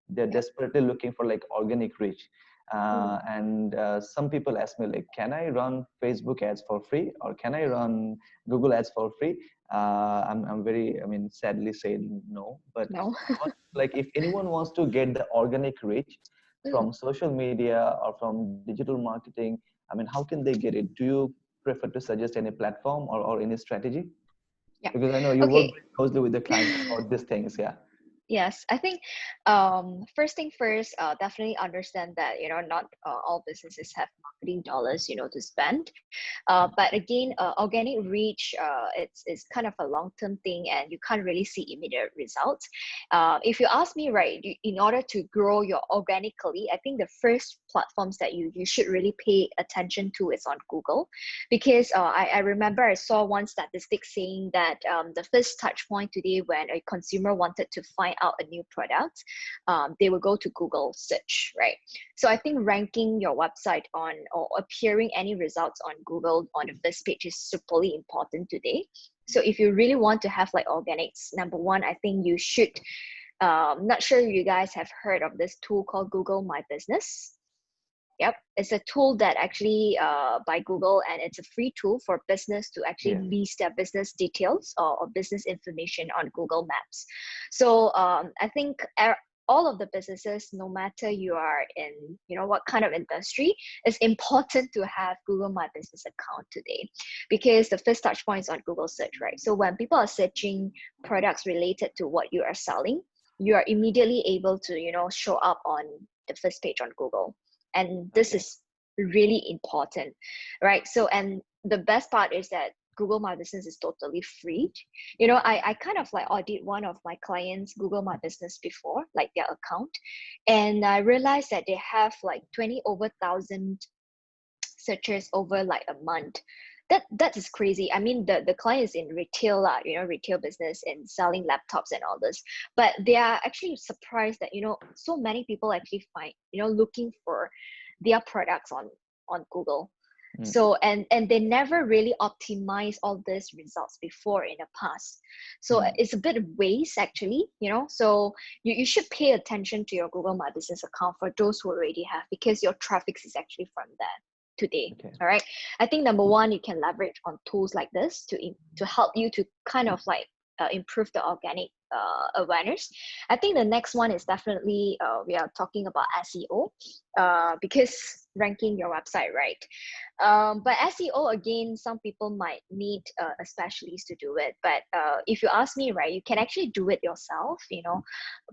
They're desperately looking for like organic reach. And some people ask me like, can I run Facebook ads for free or can I run Google ads for free? I'm very, I mean, sadly saying no, but No. like if anyone wants to get the organic reach from social media or from digital marketing, I mean, how can they get it? Do you prefer to suggest any platform or any strategy? Yeah. Because I know you work very closely with the clients about these things. Yeah. Yes, I think first thing first, definitely understand that not all businesses have marketing dollars to spend. But again, organic reach, it's kind of a long-term thing, and you can't really see immediate results. If you ask me, right, in order to grow your organically, I think the first platforms that you should really pay attention to is on Google, because I remember I saw one statistic saying that the first touch point today when a consumer wanted to find out a new product, they will go to Google search, right? So I think ranking your website on or appearing any results on Google on the first page is superly important today. So if you really want to have like organics, number one, I think you should, not sure if you guys have heard of this tool called Google My Business. Yep, it's a tool that actually by Google, and it's a free tool for business to actually list their business details or business information on Google Maps. So I think all of the businesses, no matter you are in what kind of industry, it's important to have Google My Business account today, because the first touch point is on Google search, right? So when people are searching products related to what you are selling, you are immediately able to show up on the first page on Google. And this is really important, right? So, and the best part is that Google My Business is totally free. I kind of like audit one of my clients' Google My Business before, like their account. And I realized that they have like 20,000 searches over like a month. That is crazy. I mean, the client is in retail, retail business and selling laptops and all this, but they are actually surprised that so many people actually find looking for their products on Google. So and they never really optimize all these results before in the past. So it's a bit of waste actually, so you should pay attention to your Google My Business account for those who already have, because your traffic is actually from there today. All right, I think number one, you can leverage on tools like this to help you to kind of like improve the organic awareness. I think the next one is definitely we are talking about SEO, because ranking your website, right? But SEO, again, some people might need a specialist to do it. But if you ask me, right, you can actually do it yourself,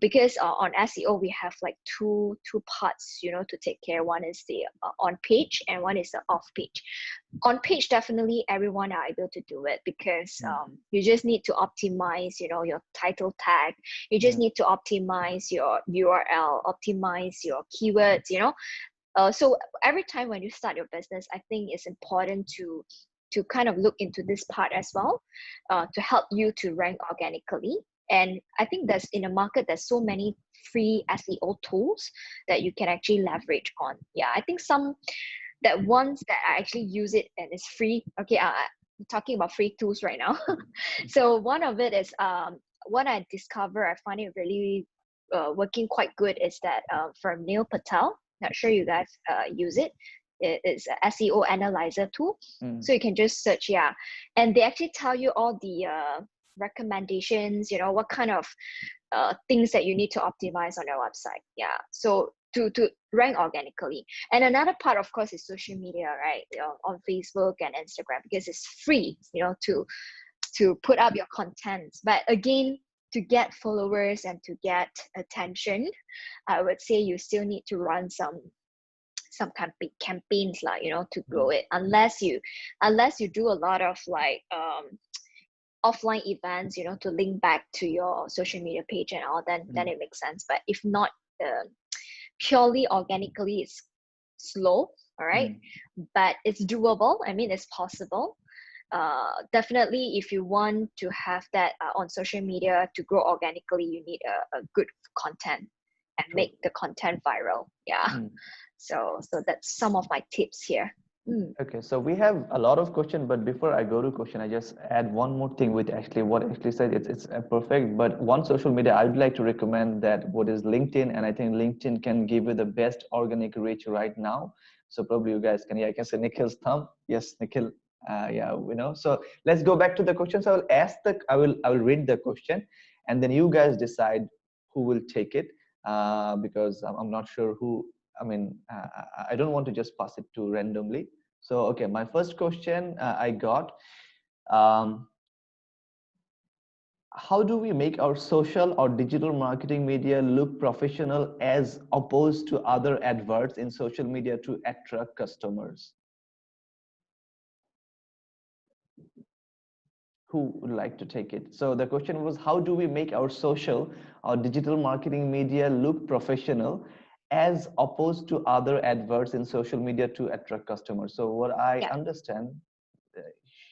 because on SEO we have like two parts, to take care. One is the on page, and one is the off page. On page, definitely everyone are able to do it, because you just need to optimize, your title tag. You just need to optimize your URL, optimize your keywords, so every time when you start your business, I think it's important to kind of look into this part as well, to help you to rank organically. And I think there's, in the market, there's so many free SEO tools that you can actually leverage on. Yeah, I think that ones that I actually use it and it's free. Okay, I'm talking about free tools right now. So one of it is what I discover, I find it really working quite good, is that from Neil Patel. Not sure you guys use it. It's an SEO analyzer tool. So you can just search, and they actually tell you all the recommendations, what kind of things that you need to optimize on your website. Yeah, so to rank organically. And another part, of course, is social media, right? On Facebook and Instagram, because it's free, to put up your content. But again, to get followers and to get attention, I would say you still need to run some campaigns, like, to grow it. Unless you do a lot of like offline events, to link back to your social media page and all, then it makes sense. But if not, purely organically, it's slow, all right? But it's doable. I mean, it's possible. Definitely, if you want to have that on social media to grow organically, you need a good content and make the content viral. So that's some of my tips here. Okay, so we have a lot of questions, but before I go to question, I just add one more thing with what Ashley said. It's perfect, but one social media I'd like to recommend, that what is LinkedIn, and I think LinkedIn can give you the best organic reach right now. So probably you guys can, I can say Nikhil's thumb. Yes, Nikhil. So let's go back to the questions. I will read the question, and then you guys decide who will take it, because I'm not sure who. I mean, I don't want to just pass it to randomly. So okay, my first question I got, how do we make our social or digital marketing media look professional as opposed to other adverts in social media to attract customers? Who would like to take it? So the question was, how do we make our social or digital marketing media look professional as opposed to other adverts in social media to attract customers? So what I understand,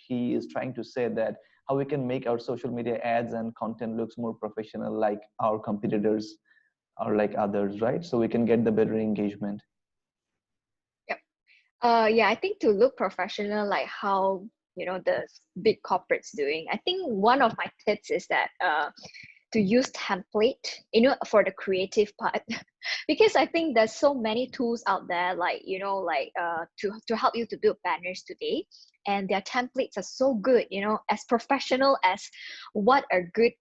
he is trying to say that how we can make our social media ads and content looks more professional, like our competitors or like others, right? So we can get the better engagement. I think to look professional, like how the big corporates doing, I think one of my tips is that to use template, for the creative part, because I think there's so many tools out there, like to help you to build banners today, and their templates are so good, as professional as what a good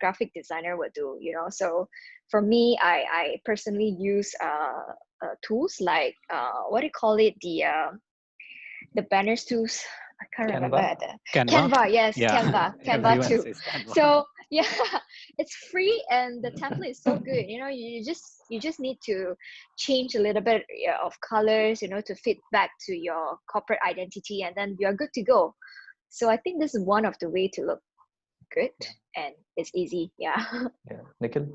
graphic designer would do, So for me, I personally use tools like what do you call it, the banners tools. I can't remember. Canva, yes, Canva too. So yeah, it's free and the template is so good. You just need to change a little bit of colors, to fit back to your corporate identity, and then you're good to go. So I think this is one of the way to look good, and it's easy. Yeah. Nikhil?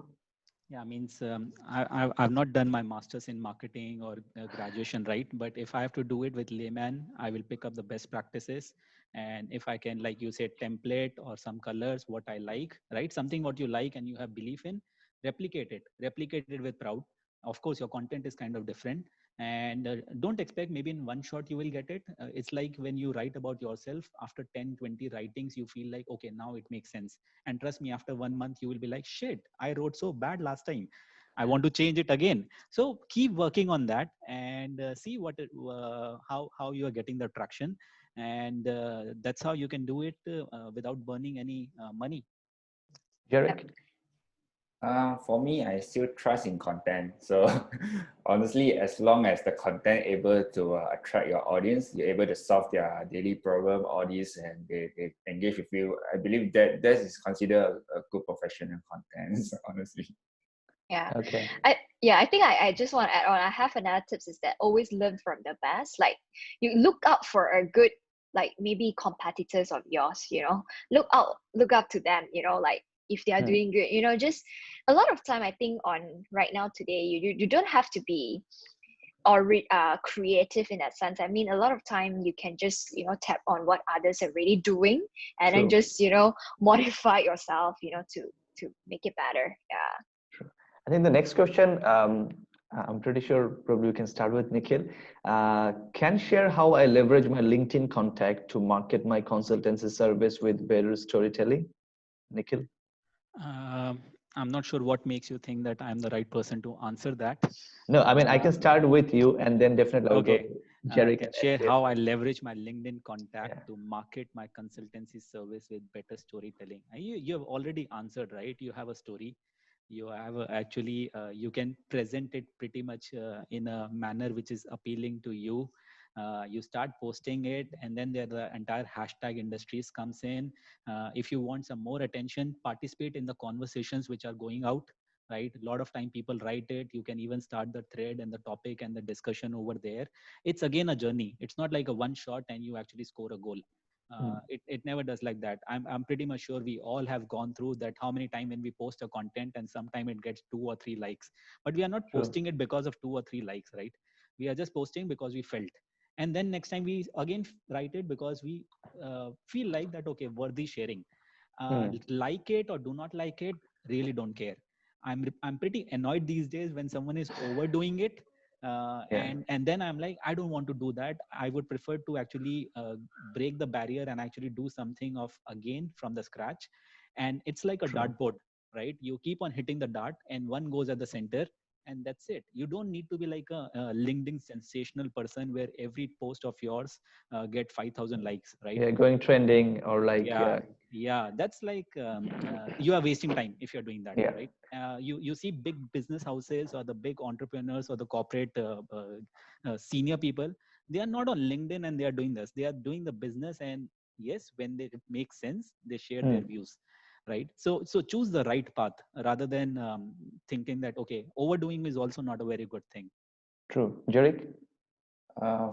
Yeah, means I've not done my master's in marketing or graduation, right? But if I have to do it with layman, I will pick up the best practices. And if I can, like you said, template or some colors, what I like, right? Something what you like and you have belief in, replicate it with proud. Of course, your content is kind of different. And don't expect maybe in one shot you will get it. It's like when you write about yourself, after 10, 20 writings, you feel like, okay, now it makes sense. And trust me, after 1 month, you will be like, shit, I wrote so bad last time. I want to change it again. So keep working on that and see how you are getting the traction. And that's how you can do it without burning any money. Jerrick? For me, I still trust in content. So honestly, as long as the content able to attract your audience, you're able to solve their daily problem, all this, and they engage with you, I believe that that is considered a good professional content, honestly. Yeah. Okay. I think I just want to add on. I have another tips is that always learn from the best. Like you look out for a good, like maybe competitors of yours, look up to them, like if they are Hmm. doing good, just a lot of time I think on right now today, you don't have to be creative in that sense. I mean, a lot of time you can just, tap on what others are really doing and then True. just, modify yourself, to make it better. Yeah. True. I think the next question, I'm pretty sure probably we can start with Nikhil. Can share how I leverage my LinkedIn contact to market my consultancy service with better storytelling? Nikhil? Um, I'm not sure what makes you think that I'm the right person to answer that. No, I mean, I Uh, can start with you and then definitely I will go okay, to I Jerrick can and share SJ. how I leverage my LinkedIn contact Yeah, to market my consultancy service with better storytelling. You have already answered, right? You have a story. You have actually, you can present it pretty much in a manner which is appealing to you. You start posting it, and then there the entire hashtag industries comes in. If you want some more attention, participate in the conversations which are going out, right? A lot of time people write it. You can even start the thread and the topic and the discussion over there. It's again a journey. It's not like a one shot and you actually score a goal. hmm, It never does like that. I'm pretty much sure we all have gone through that, how many times when we post a content and sometime it gets 2 or 3 likes, but we are not true, posting it because of 2 or 3 likes, right? We are just posting because we felt, and then next time we again write it because we feel like that, okay, worthy sharing. hmm, Like it or do not like it, really don't care. I'm pretty annoyed these days when someone is overdoing it, yeah, and then I'm like, I don't want to do that. I would prefer to actually break the barrier and actually do something of again from the scratch. And it's like a true, dartboard, right? You keep on hitting the dart and one goes at the center, and that's it. You don't need to be like a LinkedIn sensational person where every post of yours get 5,000 likes, right? yeah, going trending or like, Yeah, yeah, that's like you are wasting time if you're doing that, yeah, right? You see big business houses or the big entrepreneurs or the corporate senior people, they are not on LinkedIn and they are doing this. They are doing the business, and yes, when they, it makes sense, they share hmm, their views, right? So choose the right path rather than thinking that, okay, overdoing is also not a very good thing. true. Jerrick?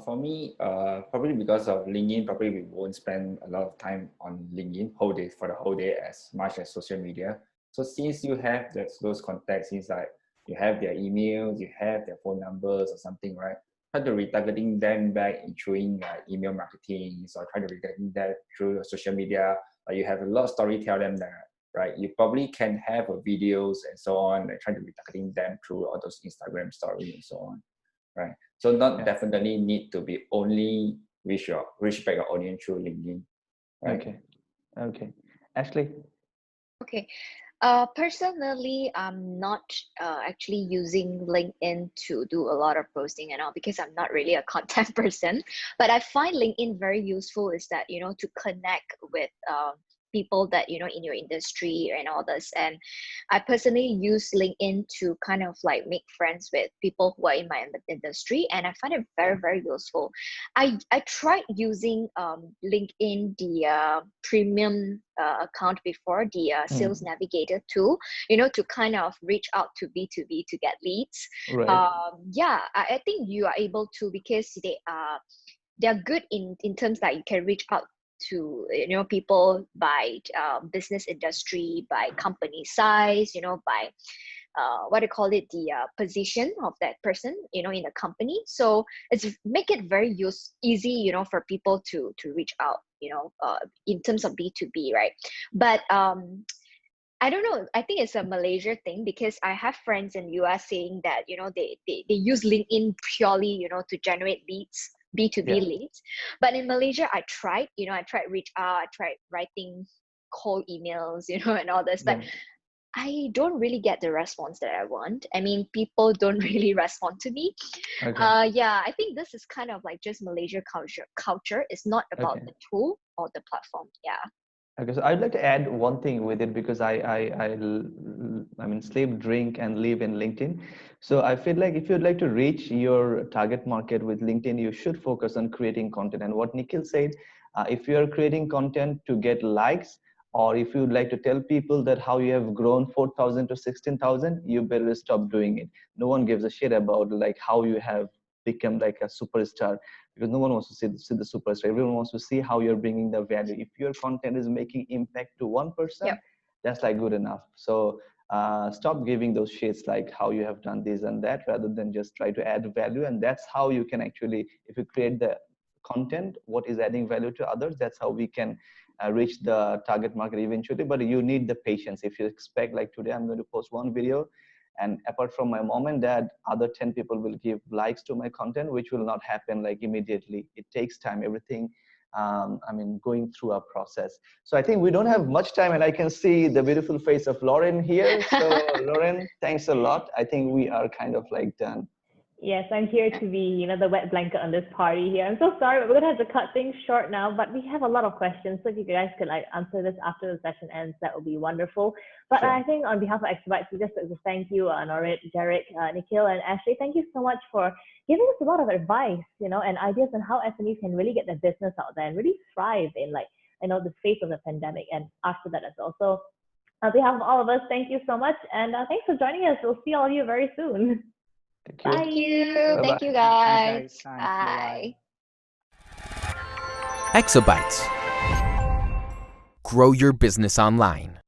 For me, probably because of LinkedIn, probably we won't spend a lot of time on LinkedIn whole day for the whole day as much as social media. So since you have those contacts, since like you have their emails, you have their phone numbers or something, right? Try to retargeting them back in through email marketing, or try to retargeting that through social media. You have a lot of story, tell them that, right? You probably can have videos and so on, and try to retargeting them through all those Instagram stories and so on, right? So not Yeah, definitely need to be only reach back your audience through LinkedIn, right? okay, okay. Ashley? Okay. Personally, I'm not actually using LinkedIn to do a lot of posting and all because I'm not really a content person. But I find LinkedIn very useful is that, to connect with people that, in your industry and all this. And I personally use LinkedIn to kind of like make friends with people who are in my industry. And I find it very, very useful. I tried using LinkedIn, the premium account before, the Hmm, sales navigator tool, to kind of reach out to B2B to get leads. right, Yeah, I think you are able to because they're good in terms that you can reach out to people by business industry, by company size, by what do you call it, the position of that person in the company. So it's make it very easy for people to reach out in terms of B2B, right? But I don't know. I think it's a Malaysia thing because I have friends in US saying that they use LinkedIn purely to generate leads, B2B yeah, leads. But in Malaysia, I tried reach out, I tried writing cold emails, and all this. But yeah, I don't really get the response that I want. I mean, people don't really respond to me. okay, Yeah, I think this is kind of like just Malaysia culture. Culture is not about okay. the tool or the platform. Yeah. Okay, so I'd like to add one thing with it because I mean, sleep, drink, and live in LinkedIn. So I feel like if you'd like to reach your target market with LinkedIn, you should focus on creating content. And what Nikhil said, if you are creating content to get likes, or if you'd like to tell people that how you have grown 4,000 to 16,000, you better stop doing it. No one gives a shit about like how you have become like a superstar, because no one wants to see the superstar. Everyone wants to see how you're bringing the value. If your content is making impact to one person, Yep. that's like good enough. So stop giving those shits like how you have done this and that, rather than just try to add value. And that's how you can actually, if you create the content, what is adding value to others, that's how we can reach the target market eventually. But you need the patience. If you expect like today I'm going to post one video, and apart from my mom and dad, other 10 people will give likes to my content, which will not happen like immediately. It takes time. Everything, I mean, going through a process. So I think we don't have much time, and I can see the beautiful face of Lauren here. So Lauren, thanks a lot. I think we are kind of like done. Yes, I'm here to be, the wet blanket on this party here. I'm so sorry, but we're gonna have to cut things short now. But we have a lot of questions, so if you guys could like answer this after the session ends, that would be wonderful. But Sure. I think on behalf of Exabytes, we just like to thank you, Nowrid, Jerrick, Nikhil, and Ashley. Thank you so much for giving us a lot of advice, and ideas on how SMEs can really get their business out there and really thrive in the face of the pandemic and after that as well. So on behalf of all of us, thank you so much, and thanks for joining us. We'll see all of you very soon. Thank you. Bye. Thank you. Bye-bye. Thank you, Thanks, guys. guys. Thanks. Bye. Bye-bye. Exabytes. Grow your business online.